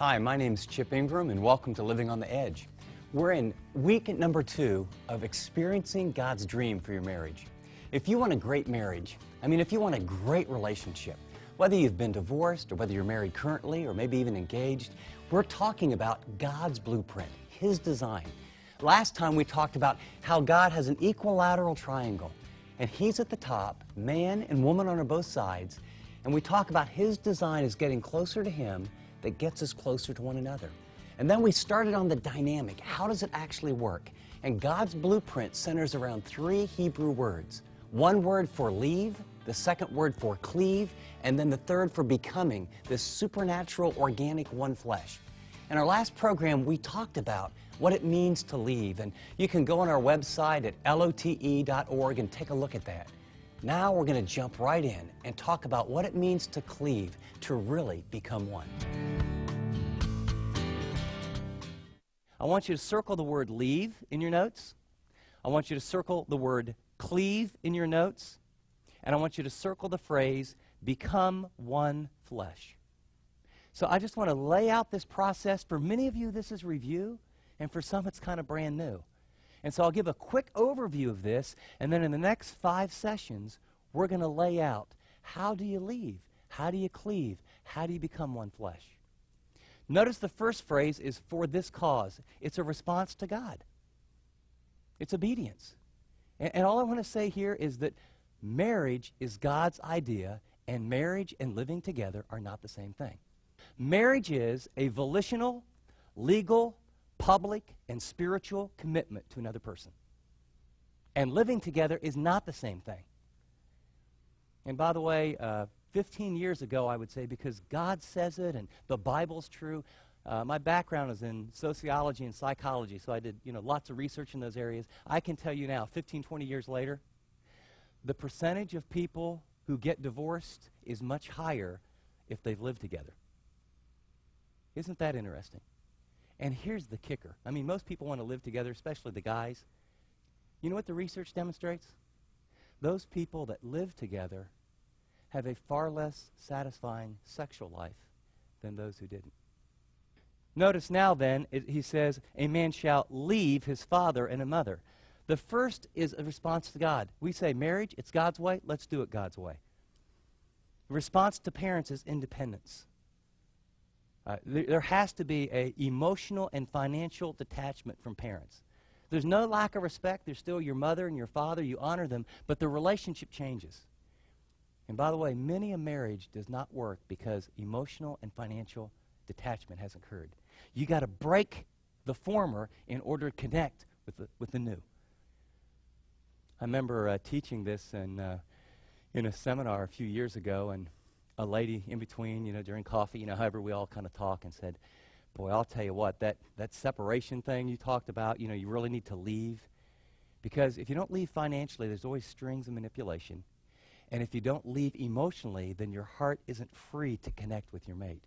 Hi, my name's Chip Ingram, and welcome to Living on the Edge. We're in week number 2 of experiencing God's dream for your marriage. If you want a great marriage, if you want a great relationship, whether you've been divorced or whether you're married currently or maybe even engaged, we're talking about God's blueprint, His design. Last time we talked about how God has an equilateral triangle, and He's at the top, man and woman on both sides, and we talk about His design as getting closer to Him that gets us closer to one another. And then we started on the dynamic. How does it actually work? And God's blueprint centers around 3 Hebrew words. One word for leave, the second word for cleave, and then the third for becoming, this supernatural, organic one flesh. In our last program, we talked about what it means to leave, and you can go on our website at lote.org and take a look at that. Now we're going to jump right in and talk about what it means to cleave, to really become one. I want you to circle the word leave in your notes. I want you to circle the word cleave in your notes. And I want you to circle the phrase, become one flesh. So I just want to lay out this process. For many of you, this is review, and for some, it's kind of brand new. And so I'll give a quick overview of this, and then in the next 5 sessions, we're going to lay out how do you leave, how do you cleave, how do you become one flesh. Notice the first phrase is for this cause. It's a response to God. It's obedience. And all I want to say here is that marriage is God's idea, and marriage and living together are not the same thing. Marriage is a volitional, legal, public, and spiritual commitment to another person. And living together is not the same thing. And by the way, 15 years ago, I would say, because God says it and the Bible's true, my background is in sociology and psychology, so I did lots of research in those areas. I can tell you now, 15, 20 years later, the percentage of people who get divorced is much higher if they've lived together. Isn't that interesting? And here's the kicker. Most people want to live together, especially the guys. You know what the research demonstrates? Those people that live together have a far less satisfying sexual life than those who didn't. Notice now then, he says, a man shall leave his father and a mother. The first is a response to God. We say marriage, it's God's way, let's do it God's way. The response to parents is independence. There has to be an emotional and financial detachment from parents. There's no lack of respect. They're still your mother and your father. You honor them, but the relationship changes. And by the way, many a marriage does not work because emotional and financial detachment has occurred. You got to break the former in order to connect with the new. I remember teaching this in a seminar a few years ago, and a lady in between, during coffee, however we all kind of talk, and said, boy, I'll tell you what, that separation thing you talked about, you really need to leave. Because if you don't leave financially, there's always strings of manipulation. And if you don't leave emotionally, then your heart isn't free to connect with your mate.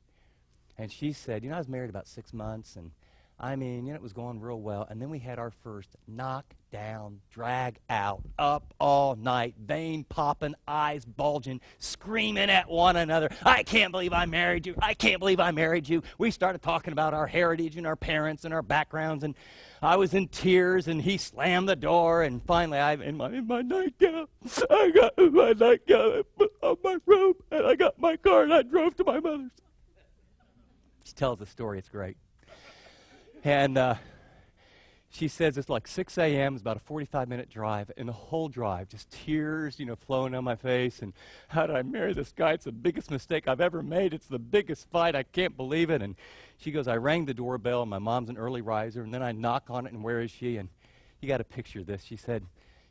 And she said, I was married about 6 months, and it was going real well. And then we had our first knock down, drag out, up all night, vein popping, eyes bulging, screaming at one another. I can't believe I married you. I can't believe I married you. We started talking about our heritage and our parents and our backgrounds, and I was in tears, and he slammed the door, and finally in my nightgown, I got my nightgown on my robe, and I got my car, and I drove to my mother's. She tells the story. It's great. And she says it's like 6 a.m., it's about a 45-minute drive, and the whole drive, just tears, flowing down my face, and how did I marry this guy? It's the biggest mistake I've ever made. It's the biggest fight. I can't believe it. And she goes, I rang the doorbell, and my mom's an early riser, and then I knock on it, and where is she? And you got to picture this. She said,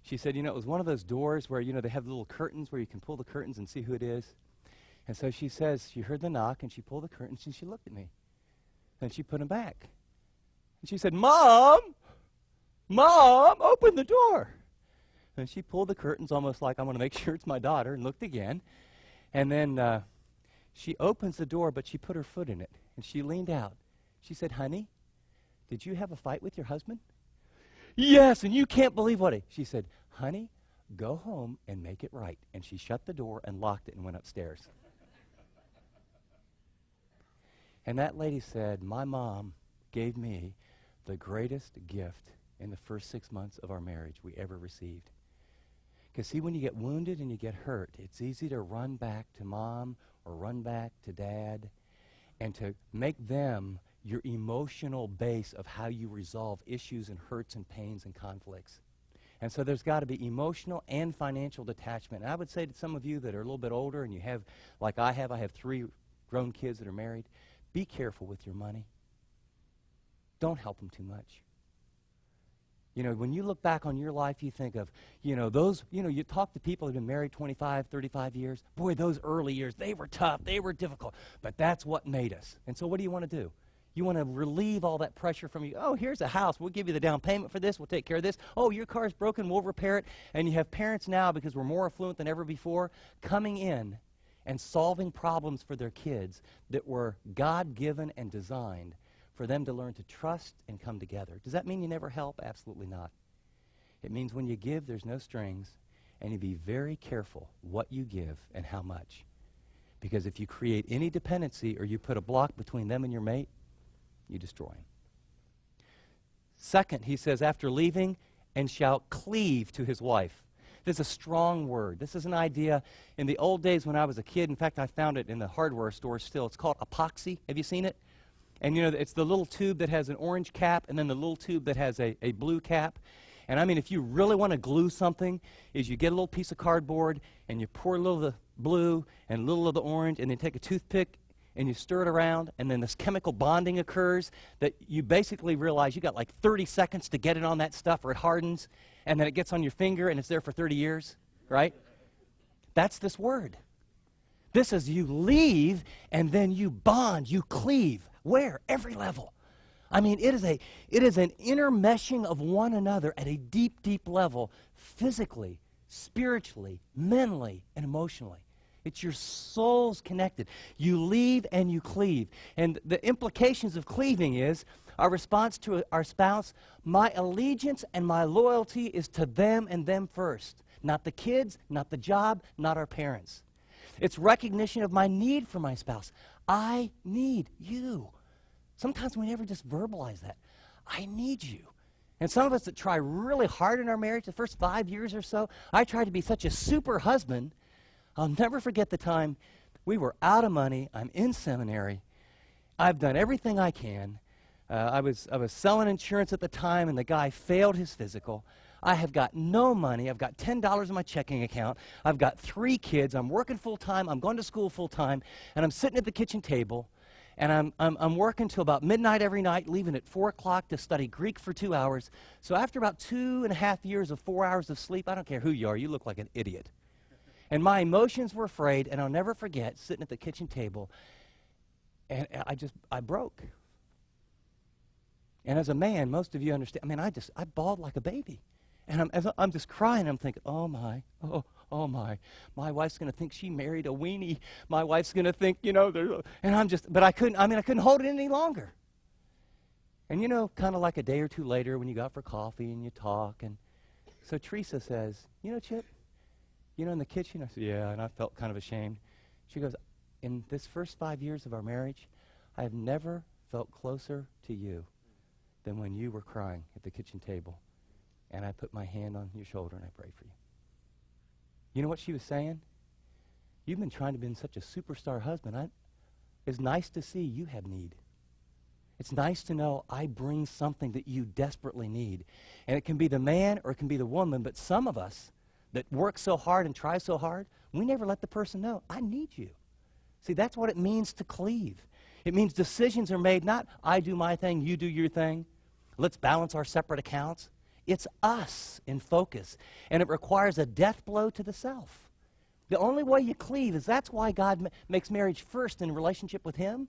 it was one of those doors where, they have little curtains where you can pull the curtains and see who it is. And so she says, she heard the knock, and she pulled the curtains, and she looked at me. Then she put them back. And she said, Mom, open the door. And she pulled the curtains almost like I'm going to make sure it's my daughter, and looked again. And then she opens the door, but she put her foot in it, and she leaned out. She said, honey, did you have a fight with your husband? Yes, and you can't believe what she said, honey, go home and make it right. And she shut the door and locked it and went upstairs. And that lady said, my mom gave me the greatest gift in the first 6 months of our marriage we ever received. Because see, when you get wounded and you get hurt, it's easy to run back to mom or run back to dad and to make them your emotional base of how you resolve issues and hurts and pains and conflicts. And so there's got to be emotional and financial detachment. And I would say to some of you that are a little bit older and you have, like I have 3 grown kids that are married, be careful with your money. Don't help them too much. You know, when you look back on your life, you think of, you talk to people who've been married 25, 35 years. Boy, those early years, they were tough, they were difficult, but that's what made us. And so what do you want to do? You want to relieve all that pressure from you. Oh, here's a house. We'll give you the down payment for this. We'll take care of this. Oh, your car's broken. We'll repair it. And you have parents now, because we're more affluent than ever before, coming in and solving problems for their kids that were God-given and designed for them to learn to trust and come together. Does that mean you never help? Absolutely not. It means when you give, there's no strings, and you be very careful what you give and how much. Because if you create any dependency or you put a block between them and your mate, you destroy him. Second, he says, after leaving, and shall cleave to his wife. This is a strong word. This is an idea in the old days when I was a kid. In fact, I found it in the hardware store still. It's called epoxy. Have you seen it? And, it's the little tube that has an orange cap and then the little tube that has a blue cap. And, I mean, if you really want to glue something, is you get a little piece of cardboard and you pour a little of the blue and a little of the orange and then take a toothpick and you stir it around, and then this chemical bonding occurs that you basically realize you got like 30 seconds to get it on that stuff or it hardens, and then it gets on your finger and it's there for 30 years, right? That's this word. This is you leave and then you bond, you cleave. Where? Every level. I mean, it is an intermeshing of one another at a deep, deep level, physically, spiritually, mentally, and emotionally. It's your souls connected. You leave and you cleave. And the implications of cleaving is our response to our spouse, my allegiance and my loyalty is to them and them first. Not the kids, not the job, not our parents. It's recognition of my need for my spouse. I need you. Sometimes we never just verbalize that. I need you. And some of us that try really hard in our marriage, the first 5 years or so, I tried to be such a super husband. I'll never forget the time we were out of money. I'm in seminary. I've done everything I can. I was selling insurance at the time, and the guy failed his physical. I have got no money. I've got $10 in my checking account. I've got 3 kids. I'm working full-time. I'm going to school full-time, and I'm sitting at the kitchen table, and I'm working till about midnight every night, leaving at 4 o'clock to study Greek for 2 hours. So after about 2.5 years of 4 hours of sleep, I don't care who you are, you look like an idiot. And my emotions were frayed, and I'll never forget sitting at the kitchen table, and I broke. And as a man, most of you understand, I mean, I bawled like a baby. And I'm just crying. I'm thinking, oh my, my wife's going to think she married a weenie. My wife's going to think, but I couldn't hold it any longer. And kind of like a day or two later when you go out for coffee and you talk, and so Teresa says, Chip, in the kitchen? I said, yeah, and I felt kind of ashamed. She goes, in this first 5 years of our marriage, I have never felt closer to you than when you were crying at the kitchen table, and I put my hand on your shoulder and I prayed for you. You know what she was saying? You've been trying to be such a superstar husband. It's nice to see you have need. It's nice to know I bring something that you desperately need. And it can be the man or it can be the woman, but some of us that work so hard and try so hard, we never let the person know, I need you. See, that's what it means to cleave. It means decisions are made, not I do my thing, you do your thing. Let's balance our separate accounts. It's us in focus, and it requires a death blow to the self. The only way you cleave is that's why God makes marriage first in relationship with him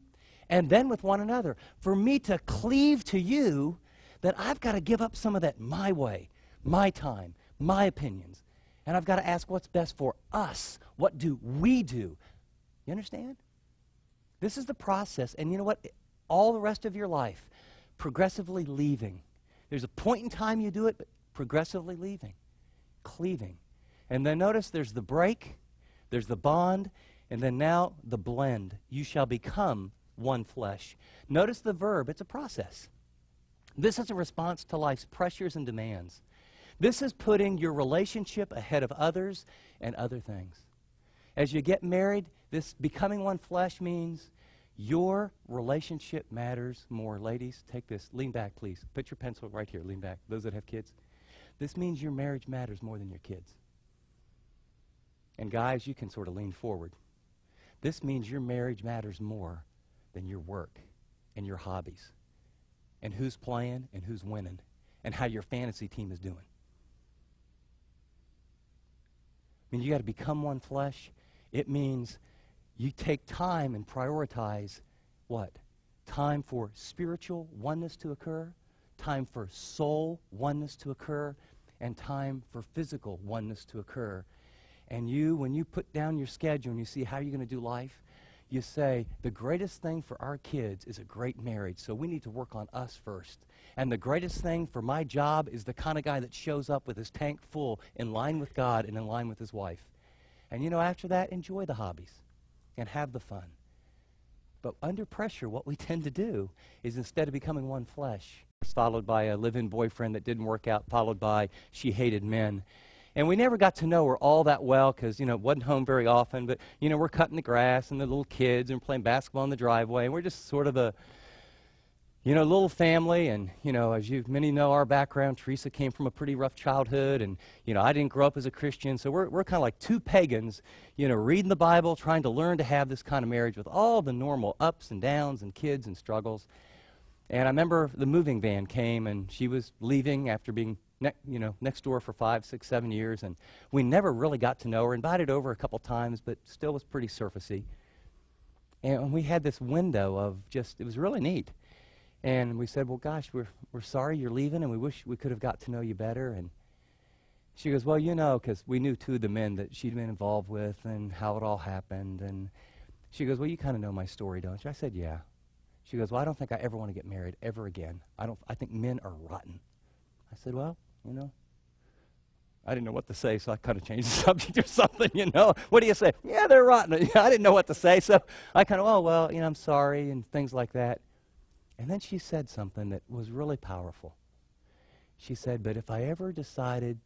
and then with one another. For me to cleave to you, then I've got to give up some of that my way, my time, my opinions. And I've got to ask what's best for us. What do we do? You understand? This is the process. And you know what? All the rest of your life, progressively leaving. There's a point in time you do it, but progressively leaving, cleaving. And then notice there's the break, there's the bond, and then now the blend. You shall become one flesh. Notice the verb, it's a process. This is a response to life's pressures and demands. This is putting your relationship ahead of others and other things. As you get married, this becoming one flesh means your relationship matters more. Ladies, take this. Lean back, please. Put your pencil right here. Lean back. Those that have kids. This means your marriage matters more than your kids. And guys, you can sort of lean forward. This means your marriage matters more than your work and your hobbies and who's playing and who's winning and how your fantasy team is doing. I mean, you got to become one flesh. It means you take time and prioritize what? Time for spiritual oneness to occur, time for soul oneness to occur, and time for physical oneness to occur. And you, when you put down your schedule and you see how you're going to do life, you say, the greatest thing for our kids is a great marriage, so we need to work on us first. And the greatest thing for my job is the kind of guy that shows up with his tank full, in line with God and in line with his wife. And you know, after that, enjoy the hobbies and have the fun. But under pressure, what we tend to do is, instead of becoming one flesh, followed by a live-in boyfriend that didn't work out, followed by she hated men. And we never got to know her all that well because, you know, wasn't home very often. But, you know, we're cutting the grass and the little kids and playing basketball in the driveway. And we're just sort of a, you know, little family. And, you know, as you many know our background, Teresa came from a pretty rough childhood. And, you know, I didn't grow up as a Christian. So we're kind of like two pagans, you know, reading the Bible, trying to learn to have this kind of marriage with all the normal ups and downs and kids and struggles. And I remember the moving van came, and she was leaving after being next door for 5, 6, 7 years, and we never really got to know her. Invited over a couple times, but still was pretty surfacey. And we had this window of just, it was really neat. And we said, well, gosh, we're sorry you're leaving, and we wish we could have got to know you better. And she goes, well, you know, because we knew two of the men that she'd been involved with and how it all happened. And she goes, well, you kind of know my story, don't you? I said, yeah. She goes, well, I don't think I ever want to get married ever again. I think men are rotten. I said, well, you know, I didn't know what to say, so I kind of changed the subject or something, you know. What do you say? Yeah, they're rotten. I didn't know what to say, so I kind of, oh, well, you know, I'm sorry, and things like that. And then she said something that was really powerful. She said, but if I ever decided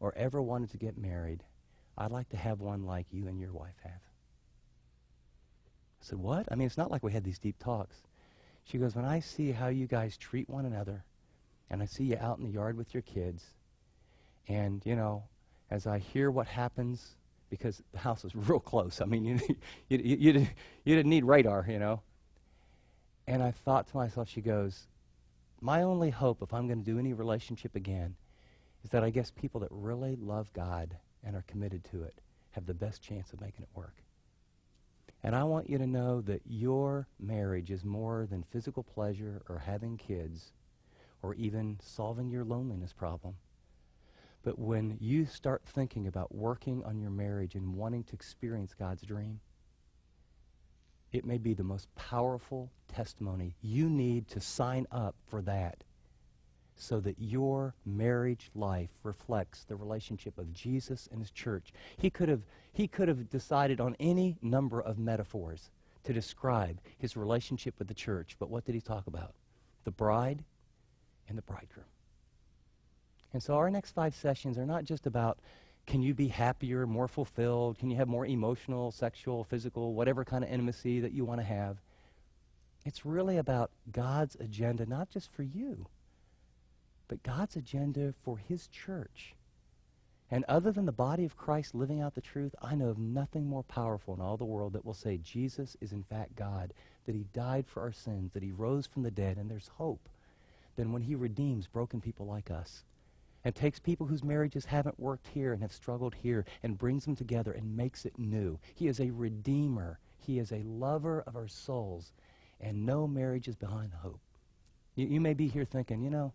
or ever wanted to get married, I'd like to have one like you and your wife have. I said, what? I mean, it's not like we had these deep talks. She goes, when I see how you guys treat one another, and I see you out in the yard with your kids, and, you know, as I hear what happens, because the house is real close. I mean, you didn't need radar, you know. And I thought to myself, she goes, my only hope if I'm going to do any relationship again is that I guess people that really love God and are committed to it have the best chance of making it work. And I want you to know that your marriage is more than physical pleasure or having kids or even solving your loneliness problem. But when you start thinking about working on your marriage and wanting to experience God's dream, it may be the most powerful testimony. You need to sign up for that so that your marriage life reflects the relationship of Jesus and his church. He could have decided on any number of metaphors to describe his relationship with the church, but what did he talk about? The bride and the bridegroom. And so our next 5 sessions are not just about, can you be happier, more fulfilled? Can you have more emotional, sexual, physical, whatever kind of intimacy that you want to have? It's really about God's agenda, not just for you, but God's agenda for his church. And other than the body of Christ living out the truth, I know of nothing more powerful in all the world that will say Jesus is in fact God, that he died for our sins, that he rose from the dead, and there's hope than when he redeems broken people like us and takes people whose marriages haven't worked here and have struggled here and brings them together and makes it new. He is a redeemer. He is a lover of our souls, and no marriage is behind hope. You may be here thinking, you know,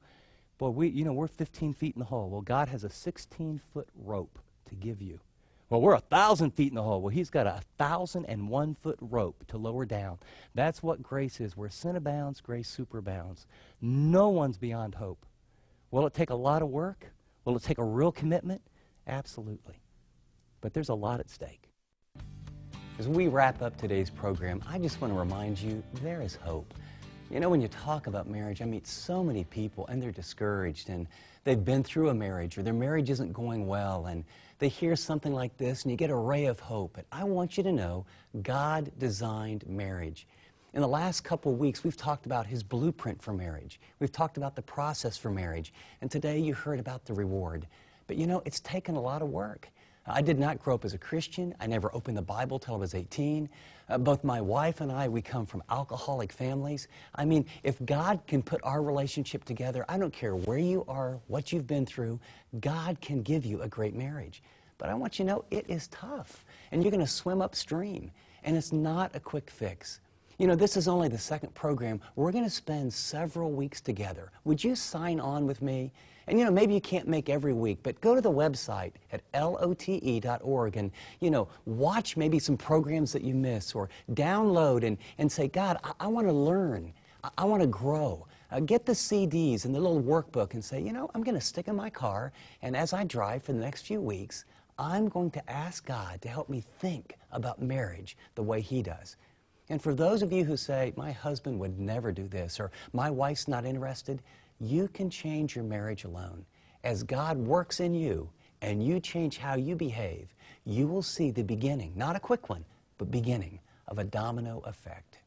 boy, we're 15 feet in the hole. Well, God has a 16-foot rope to give you. Well, we're 1,000 feet in the hole. Well, he's got a 1,001-foot rope to lower down. That's what grace is. Where sin abounds, grace superabounds. No one's beyond hope. Will it take a lot of work? Will it take a real commitment? Absolutely. But there's a lot at stake. As we wrap up today's program, I just want to remind you there is hope. You know, when you talk about marriage, I meet so many people and they're discouraged and they've been through a marriage or their marriage isn't going well and they hear something like this and you get a ray of hope. But I want you to know God designed marriage. In the last couple of weeks, we've talked about His blueprint for marriage. We've talked about the process for marriage. And today you heard about the reward. But you know, it's taken a lot of work. I did not grow up as a Christian. I never opened the Bible till I was 18. Both my wife and I, we come from alcoholic families. I mean, if God can put our relationship together, I don't care where you are, what you've been through, God can give you a great marriage. But I want you to know it is tough, and you're going to swim upstream, and it's not a quick fix. You know, this is only the second program. We're going to spend several weeks together. Would you sign on with me? And, you know, maybe you can't make every week, but go to the website at lote.org and, you know, watch maybe some programs that you miss or download and say, God, I want to learn. I want to grow. Get the CDs and the little workbook and say, you know, I'm going to stick in my car, and as I drive for the next few weeks, I'm going to ask God to help me think about marriage the way He does. And for those of you who say, my husband would never do this, or my wife's not interested, you can change your marriage alone. As God works in you and you change how you behave, you will see the beginning, not a quick one, but beginning of a domino effect.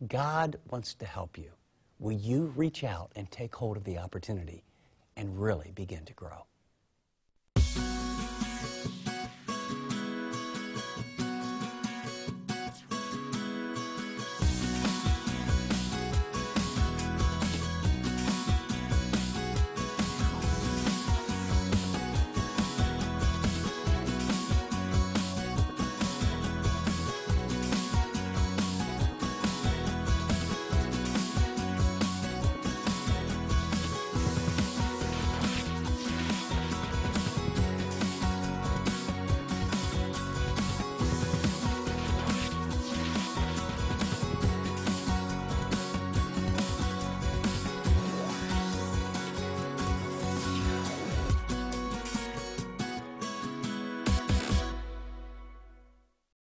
God wants to help you. Will you reach out and take hold of the opportunity and really begin to grow?